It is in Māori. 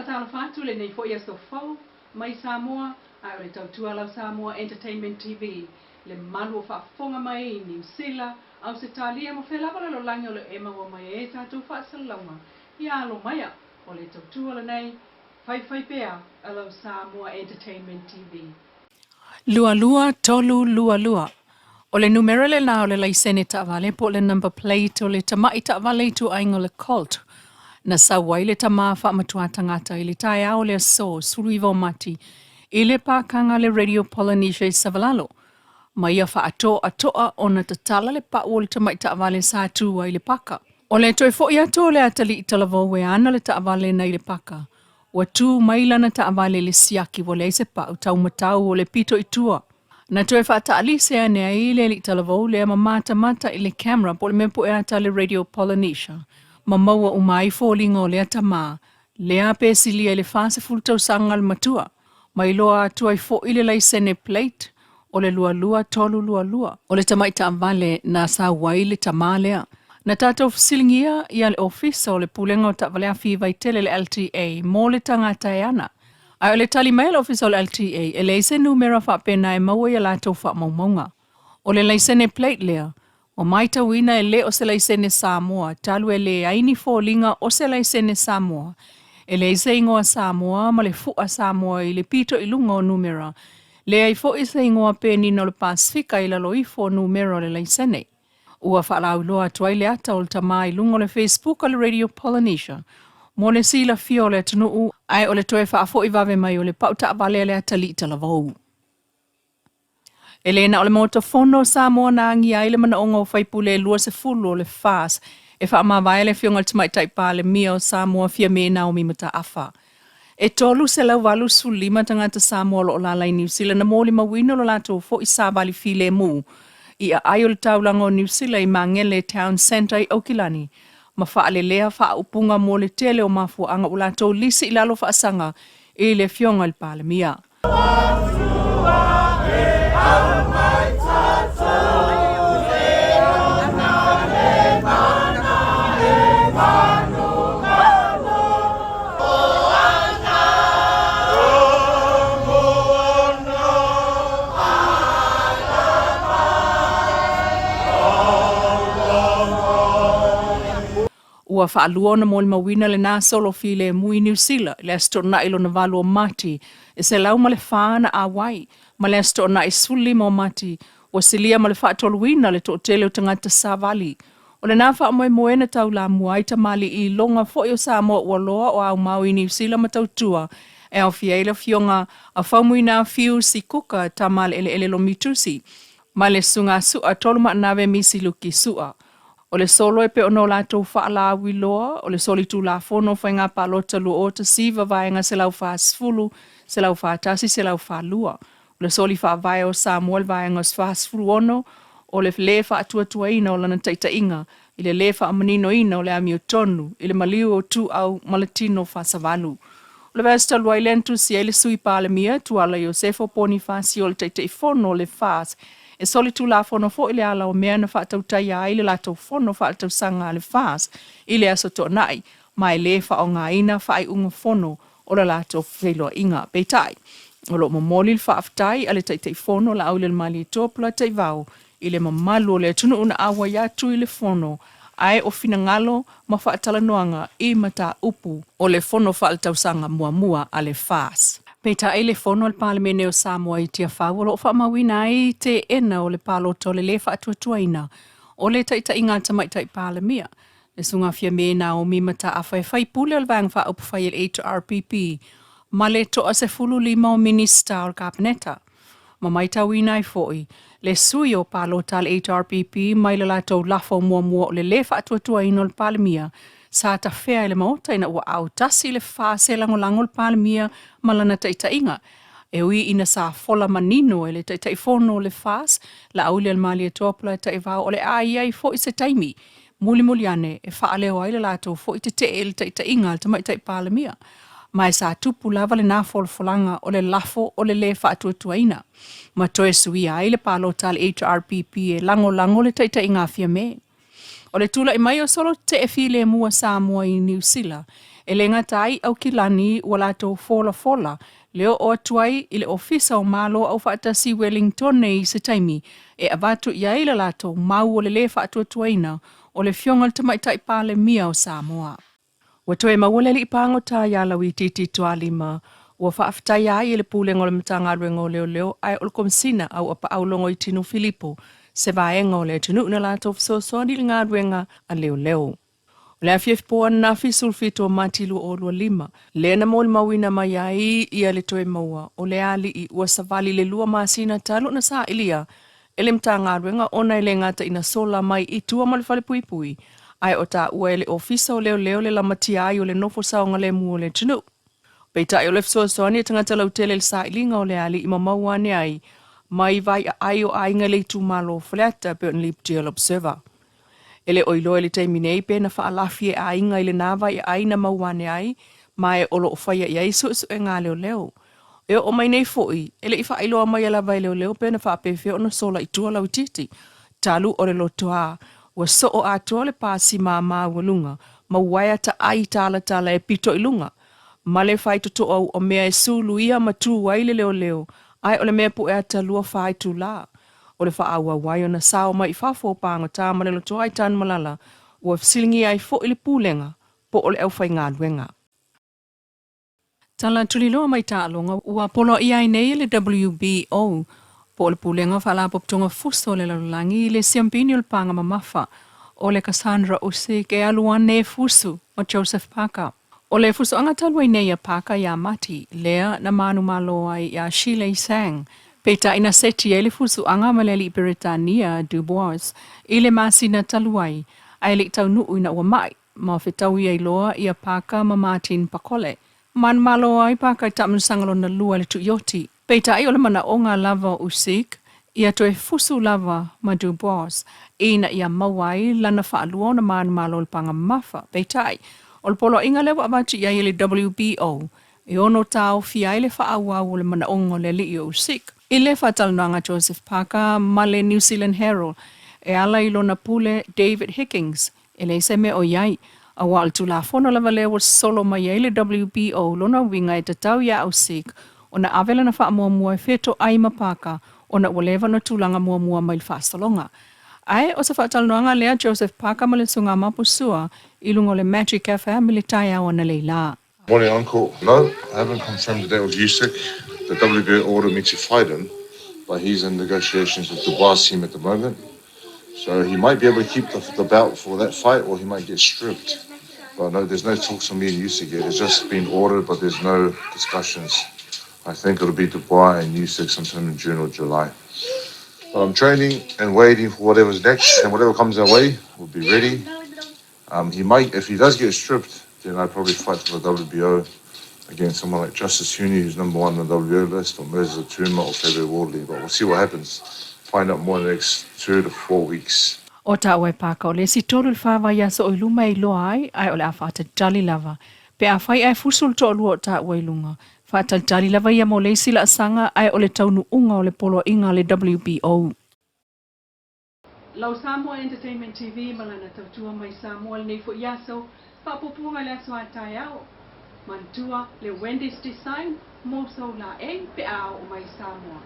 whakatala whātu le nei fo ia so whau mai Samoa, ai o le tautua lau Samoa Entertainment TV, le malu o whaafonga mai New Zealand, au se talia mo whelapa le lo langi o le ema wa mai e tātou whaasalaunga, ia alo maia o le tautua le nei, whai pea a lau Samoa Entertainment TV. Lua lua, tolu lua lua. O le numero le nao le laisene taavale po le number plate o le tamai taavale tu aingo le Colt. Na sawai le tama wha matua tangata i le tae ao le so suru iwo mati i le pākanga le Radio Polynesia i Savalalo. Mai a wha atoa o na tatala le pa o le tamai taavale sa tua i le paka. O le toi fo i ato le atali i talavo we ana le taavale na i le paka. Wa tu mailana taavale le siaki wo le se pa utau matau o le pito i tua. Na toe whata alise ane a i le li talavo le ama mata i le camera po le mempo e ata le Radio Polynesia. Ma maua umai fōlingo le atama, le ape silia le fase fultau sangal matua. Ma iloa atua i fo ile laisene plate, o le lua tolu lua. O le tamai taavale na sa wai le tamalea. Na tātou fasilingia i le ofisa o le pulenga o taavale a whiwa i tele le LTA, mō le tangata e ana. Ai o le tali mai le ofisa o le LTA, e leise numera whapena e maua i la tau whamaunga. O le laisene plate lea, o maita wina e le o se laisene Samoa, talu e le aini fōlinga o se laisene Samoa. E le se ingoa Samoa, ma le fua Samoa i le pito i lunga o numera. Le ai fo i se ingoa peni no le Pasifika i la loifo o numera le laisene. Ua whaalau loa tuai le ata o le tamai lunga o le Facebook o le Radio Polynesia. Mo le sila fio le tunuu, ai o le toe whaafo i vave mai o le pauta avale le ata li talavou. Elena o le motofono Samoa na angi ai le mana ongo whaipule lua se fulu o le fas. E wha ama vai le fionga le tamai taipa le mia o Samoa fia me na o mimata afa. E tolu se lau walu su lima tangata Samoa lo o lalai New Zealand na mōli mawino lo lato fo i sabali file mu. I a ai o le taulanga o New Zealand i mangele town center i Aukilani. Ma wha ale lea wha upunga mo le tele o mafu anga o lato lisi i lalo wha asanga i le fionga le pale mia. Ua whaaluona mo le mawina le nā solo file mui New Zealand, le astona ilo na valo o mati, e se lau ma le whaana a wai, ma le astona i suli mo mati, o silia ma le whaatoluina le to tele o tangata Savali. O le nā wha moe moena tau la muai ta mali i longa fo o Samoa ua loa o au mau i New Zealand ma tau tua, e au fiaila fionga a whaumui nā fiu si kuka ta mali ele lo mitusi, ma le sunga sua tolu ma nawe misi luki sua. O le solo e pe ono lātou whaala wiloa, o le soli tū la fono whainga palota lu o ta siva vaenga se lau whaasfulu, se lau whaatasi, se lau whaalua. O le soli whaavai o Samoa le vaenga o whaasfulu ono, o le le whaatua ina o lana taita inga, i le whaamanino ina o le ami o tonu, i le maliu o tu au malatino whaasavalu. O le vesta lua ilentu si ele sui pāle mia, tu ala Iosefo Ponifasi o le taita i fono o le whaas, e soli tu la fono fo ile ala o mea na whaatau tai a ile la tau fono whaatau sanga le fas ile aso to nai mai le wha o ngā ina whaai unga fono o la tau wheloa inga peitai. O lo momoli le whaaftai ale tai tai fono la au le mali e tōpula tai vau ile mamalu o le tunu una awa ya tu ile fono ai o fina ngalo ma whaatala noanga i mata upu o le fono whaatau sanga mua ale fas. Peita e le fono al palemene o Samoa i tia whau o whamawina i te ena o le palo to le whaatuatuaina o le taita inga tamai tai palemia. Le sunga fia me na o mimata a whai pule o le vang wha upu whai el HRPP ma le toa se fulu lima o minista o kabineta. Ma maita wina i foi, le sui o palo tal HRPP mai le lato lafo mua o le whaatuatuaina o le palemia sa ta whea ele maota ina ua au tasi le whaase lango le palemia malana taita inga. E ui ina sa fola manino ele taita i fono le whaas, la auli al mali e tōpula e taivao o le aia i fo i se taimi. Muli ane e whaaleo aile lato fo i te ele taita inga al tamai tai palemia. Mai sa tupu lava le nā folanga o le lafo o le whaatuatuaina. Ma toe sui aile palo tal HRPP e lango le taita inga fia me. O le tula i mai o solo te e file mua Samoa i New Zealand, E le ngatai au kilani wala tau fola leo o atuai i le ofisa o malo au whaatasi Wellington nei se taimi e avatu ia ila lato mau o le le whaatuatuaina o le fiongal tamaitai pale mia o Samoa. Watoe mawale li ipango ta ya lawi titi tualima ua whaaftai ai i le pule ngole matanga ruengo leo ai o le komisina au apa aulongo i tinu Filipo se vaenga o le tunu na lato fisosoa ni ngā ruenga a leo. Le afief poa na fisul fito matilu o lua lima. Le na mol mawina mai ai ia le toe maua. O le ali i ua savali le lua masina talo na saa ilia. Ele mta ngā ruenga ona ele ngata ina sola mai i tua ma le fale pui. Ai o ta ua ele ofisa o leo le lamatia ai o le nofo saonga le mua o le tunu. Peita i o le fisosoani e tangata lautele le saa ilinga o le ali i mamauane ai. Mai vai ai o ainga le tu malo fleata pe on lip deal observer. Ele oilo ele teiminei pe na faalafi e ainga ile nava i aina mauane ai, mai olo o faya i aisu e ngā leo. E o mai nei foi, ele i whailoa mai ala vai leo pe na whaapefe o na sola i tua lau titi. Talu o le lotoa, ua so o atua le pasi maa walunga, ma waia ta ai tala e pito i lunga. Ma le whai toto au o mea e sulu ia matu waile leo, ai o le mea pu e ata lua whai tu la. O le whaaua wai o na sao mai i whafo pāngo tā ma le loto ai tāna malala, ua fsilingi ai fo ili pūlenga, po o le au whai ngā luenga. Tala tuliloa mai tālonga, ua polo i ai nei le WBO, po o le pūlenga whalapoptonga fuso le lalulangi le siampini o le pānga mamafa, o le Cassandra Usik e aluane e fusu o Joseph Parker. O le fuso anga talua i nei a Parker ia mati, lea na manu malo ai ia Shirley Sang, Peita ina seti ele fusu anga maleli Britania Dubois, ile masina taluai, aile tau nuu ina ua mai, ma whetau ia iloa ia Parker ma Martin Pakole. Man malo ai Parker i tamu sangalo na lua le tuyoti. Peita ai ole mana o ngā lava Usik, ia toe fusu lava ma Dubois, ina ia mawai lana whaalua na man malo le panga mafa. Peita ai, ole polo inga lewa abati ia ile WBO, e ono tau fia ile whaaua ole mana ongo le li Usik. Ile whatalunanga Joseph Parker ma le New Zealand Herald e ala ilo na pule David Hickings e le se me o iai a wal tu la fono lava lewa solo mai ele WBO lona winga e tatau ia au sik o na avela na wha mua e feto aima Parker o na ulewa na tulanga mua mai whastalonga. Ai o sa whatalunanga lea Joseph Parker ma le sunga mapusua ilungo le Magic Cafe militai au na Leilua. Morning, Uncle. No, I haven't confirmed the date of Usyk. The WBO ordered me to fight him, but he's in negotiations with the boss team at the moment. So he might be able to keep the belt for that fight, or he might get stripped. But no, there's no talks on me and Usyk yet. It's just been ordered, but there's no discussions. I think it'll be Dubois and Usyk sometime in June or July. But I'm training and waiting for whatever's next, and whatever comes our way, we'll be ready. He might, if he does get stripped, then I'd probably fight for the WBO against someone like Justice Huni, who's number one on the WBO list, or Mirza Tuma, or Fabio Wardley. But we'll see what happens. Find out more in the next 2 to 4 weeks. O ta ue paka o le si tolu le whawa ia so o iluma i loa ai o le a whaata tali lava. Pe a whai ai fusul to lua o ta ue ilunga. Whaata tali lava ia mo le sila asanga ai o le taunu unga o le polo inga le WBO. Lau Samoa Entertainment TV malana tautua mai Samoa le neifo iaso, whapopunga le aso atai au. Mantua le Wendy's Design, mo so la e pe au o mai Samoa.